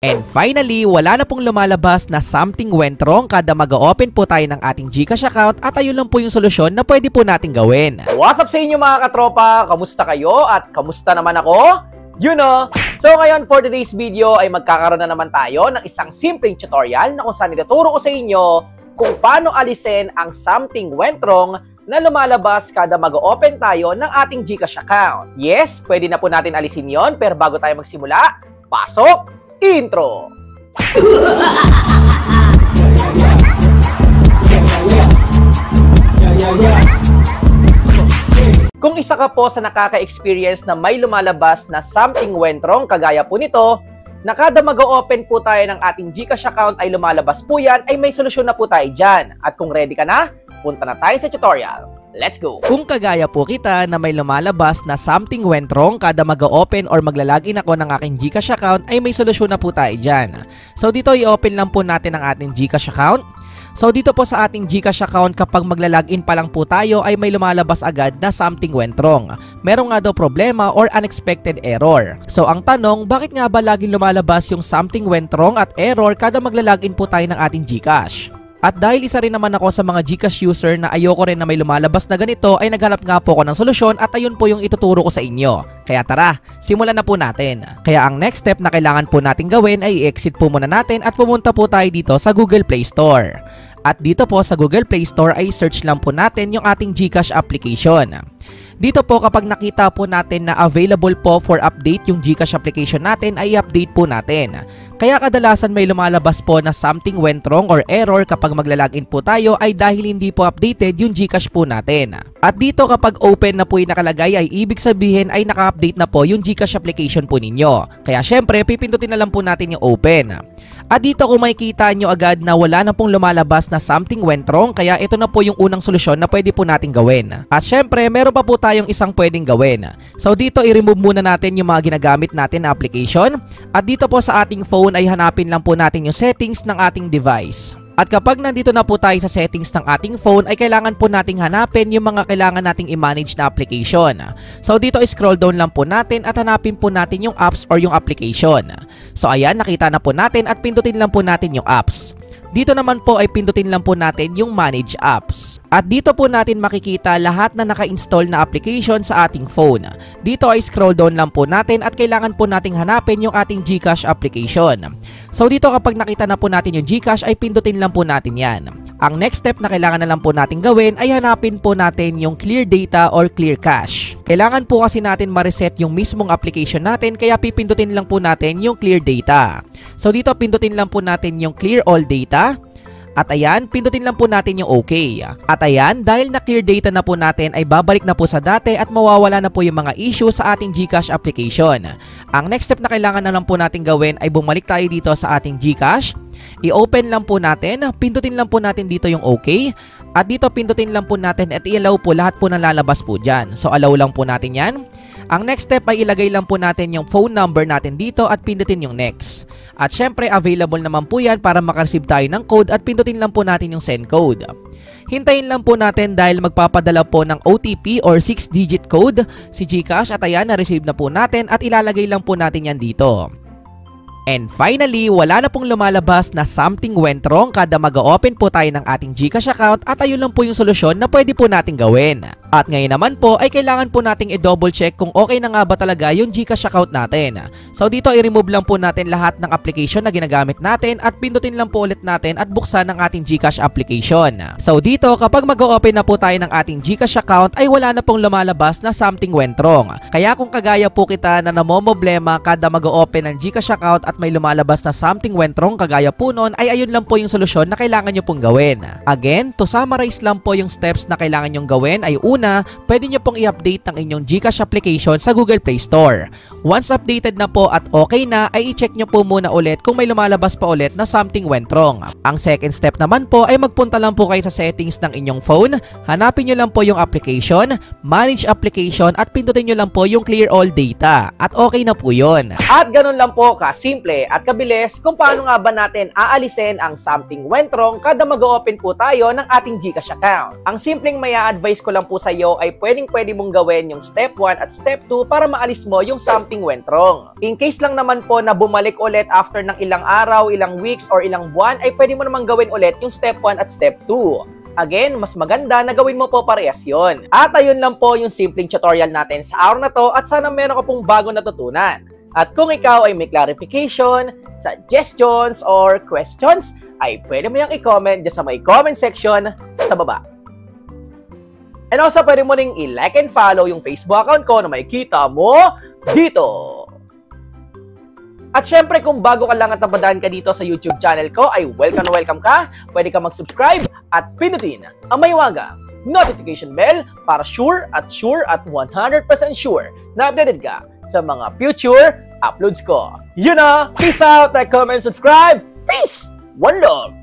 And finally, wala na pong lumalabas na something went wrong kada mag-open po tayo ng ating GCash account at ayun lang po yung solusyon na pwede po natin gawin. What's up sa inyo mga katropa? Kamusta kayo? At kamusta naman ako? You know! So ngayon for today's video ay magkakaroon na naman tayo ng isang simpleng tutorial na kung saan ituturo ko sa inyo kung paano alisin ang something went wrong na lumalabas kada mag-open tayo ng ating GCash account. Yes, pwede na po natin alisin yon, pero bago tayo magsimula, pasok! Intro! Kung isa ka po sa nakaka-experience na may lumalabas na something went wrong kagaya po nito, na kada mag-open po tayo ng ating GCash account ay lumalabas po yan, ay may solusyon na po tayo dyan. At kung ready ka na, punta na tayo sa tutorial. Let's go! Kung kagaya po kita na may lumalabas na something went wrong kada mag-open or maglalagin ako ng aking GCash account, ay may solusyon na po tayo dyan. So dito i-open lang po natin ang ating GCash account. So dito po sa ating GCash account, kapag maglalagin pa lang po tayo ay may lumalabas agad na something went wrong. Meron nga daw problema or unexpected error. So ang tanong, bakit nga ba laging lumalabas yung something went wrong at error kada maglalagin po tayo ng ating GCash? At dahil isa rin naman ako sa mga GCash user na ayoko rin na may lumalabas na ganito, ay naghanap nga po ako ng solusyon at ayun po yung ituturo ko sa inyo. Kaya tara, simulan na po natin. Kaya ang next step na kailangan po natin gawin ay i-exit po muna natin at pumunta po tayo dito sa Google Play Store. At dito po sa Google Play Store ay search lang po natin yung ating GCash application. Dito po kapag nakita po natin na available po for update yung GCash application natin ay i-update po natin. Kaya kadalasan may lumalabas po na something went wrong or error kapag maglalagin po tayo ay dahil hindi po updated yung GCash po natin. At dito kapag open na po yung nakalagay ay ibig sabihin ay naka-update na po yung GCash application po ninyo. Kaya syempre pipindutin na lang po natin yung open. At dito kung makikita nyo agad na wala na pong lumalabas na something went wrong, kaya ito na po yung unang solusyon na pwede po natin gawin. At syempre meron pa po tayong isang pwedeng gawin. So dito i-remove muna natin yung mga ginagamit natin na application. At dito po sa ating phone ay hanapin lang po natin yung settings ng ating device. At kapag nandito na po tayo sa settings ng ating phone ay kailangan po nating hanapin yung mga kailangan nating i-manage na application. So dito scroll down lang po natin at hanapin po natin yung apps or yung application. So ayan, nakita na po natin at pindutin lang po natin yung apps. Dito naman po ay pindutin lang po natin yung Manage Apps. At dito po natin makikita lahat na naka-install na application sa ating phone. Dito ay scroll down lang po natin at kailangan po nating hanapin yung ating GCash application. So dito kapag nakita na po natin yung GCash ay pindutin lang po natin yan. Ang next step na kailangan na lang po natin gawin ay hanapin po natin yung Clear Data or Clear Cache. Kailangan po kasi natin ma-reset yung mismong application natin kaya pipindutin lang po natin yung Clear Data. So dito pindutin lang po natin yung Clear All Data. At ayan, pindutin lang po natin yung OK. At ayan, dahil na clear data na po natin ay babalik na po sa dati at mawawala na po yung mga issue sa ating GCash application. Ang next step na kailangan na lang po natin gawin ay bumalik tayo dito sa ating GCash. I-open lang po natin, pindutin lang po natin dito yung OK. At dito pindutin lang po natin at i-allow po lahat po na lalabas po dyan. So allow lang po natin yan. Ang next step ay ilagay lang po natin yung phone number natin dito at pindutin yung next. At syempre available naman po yan para makareceive tayo ng code at pindutin lang po natin yung send code. Hintayin lang po natin dahil magpapadala po ng OTP or 6-digit code si GCash at ayan, na-receive na po natin at ilalagay lang po natin yan dito. And finally, wala na pong lumalabas na something went wrong kada mag-open po tayo ng ating GCash account at ayun lang po yung solusyon na pwede po natin gawin. At ngayon naman po ay kailangan po nating i-double check kung okay na nga ba talaga yung GCash account natin. So dito i-remove lang po natin lahat ng application na ginagamit natin at pindutin lang po ulit natin at buksan ang ating GCash application. So dito kapag mag-open na po tayo ng ating GCash account ay wala na pong lumalabas na something went wrong. Kaya kung kagaya po kita na namomoblema kada mag-open ng GCash account at may lumalabas na something went wrong kagaya po nun, ay ayun lang po yung solusyon na kailangan nyo pong gawin. Again, to summarize lang po yung steps na kailangan nyong gawin ay una, pwede nyo pong i-update ang inyong GCash application sa Google Play Store. Once updated na po at okay na, ay i-check nyo po muna ulit kung may lumalabas pa ulit na something went wrong. Ang second step naman po ay magpunta lang po kayo sa settings ng inyong phone, hanapin nyo lang po yung application, manage application at pindutin nyo lang po yung clear all data. At okay na po yun. At ganun lang po kasimple at kabilis kung paano nga ba natin aalisin ang something went wrong kada mag-open po tayo ng ating GCash account. Ang simpleng maya-advise ko lang po sa sa'yo ay pwede mong gawin yung step 1 at step 2 para maalis mo yung something went wrong. In case lang naman po na bumalik ulit after ng ilang araw, ilang weeks, or ilang buwan, ay pwede mo namang gawin ulit yung step 1 at step 2. Again, mas maganda na gawin mo po parehas yun. At ayun lang po yung simpleng tutorial natin sa araw na to at sana meron ka pong bago natutunan. At kung ikaw ay may clarification, suggestions, or questions, ay pwede mo yung i-comment dyan sa may comment section sa baba. And also, pwede mo ring i-like and follow yung Facebook account ko na makikita mo dito. At syempre, kung bago ka lang at napadaan ka dito sa YouTube channel ko, ay welcome na welcome ka. Pwede ka mag-subscribe at pinutin ang may wagang notification bell para sure at 100% sure na updated ka sa mga future uploads ko. Yun na! Peace out! Like, comment, subscribe! Peace! One love!